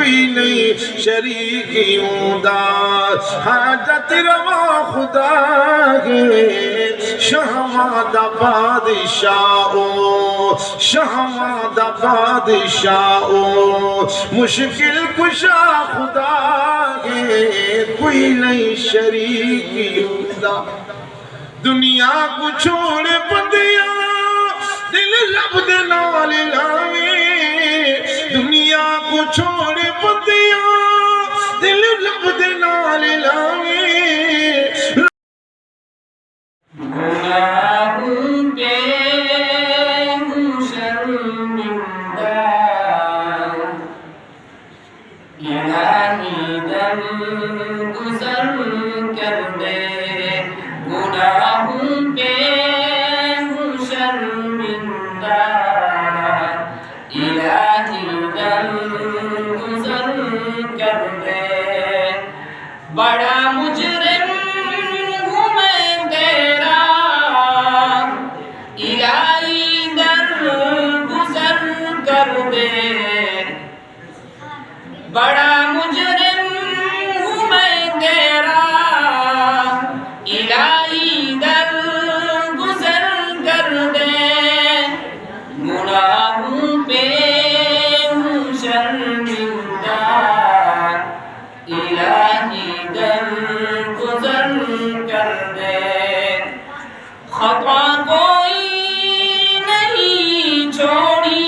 کوئی نہیں شریکیوں دا حاجت روا خدا ہے شہماد بادشاہو شہماد بادشاہو مشکل کشا خدا ہے کوئی نہیں شریکیوں دا دنیا کو چھوڑ بندیاں دل رب دے نال لاویں دنیا کو چھوڑ بندیاں دل رب دے نال لاویں گناہوں پہ ہوں شرمندہ الہی دم گزر کر دے گناہوں پہ ہوں شرمندہ الہی دم گزر کر دے بڑا مجرم ہوں میں تیرا الہی در گزر کر دے بڑا مجرم ہوں میں تیرا الہی در گزر کر دے گناہوں پہ ہوں شرمندہ الہی در گزر کر دے خطا کوئی نہیں چھوڑی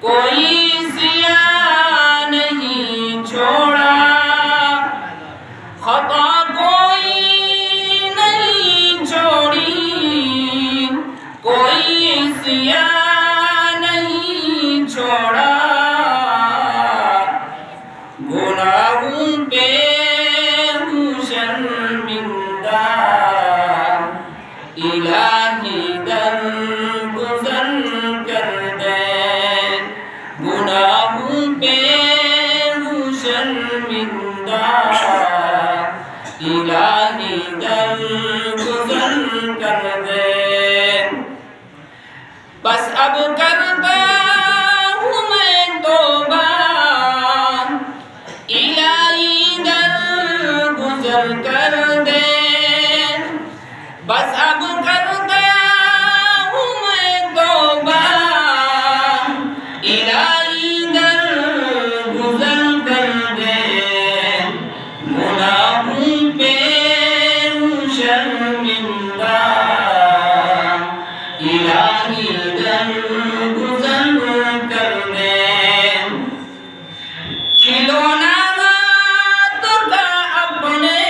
کوئی سیاہ نہیں چھوڑا خطا کوئی نہیں چھوڑی کوئی سیاہ نہیں چھوڑا گناہوں پہ ہوں شرمندہ الہی در گزر کر دے گناہوں پہ ہوں شرمندہ الہی در گزر کر دے بس اب کرتا ہوں میں توبہ الہی در گزر کر دے بس اب کرتا ہوں میں توبہ الہی در گزر کر دے گناہوں پہ ہوں شرمندہ الہی در گزر کر دے کھلونا تو کا اپنے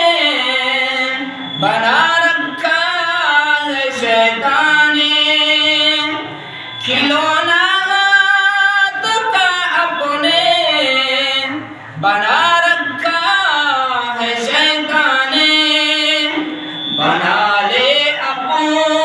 بنا رکھا ہے شیطان نے کھلونا تو کا اپنے بنا رکھا ہے شیطان نے بنا لے اپنے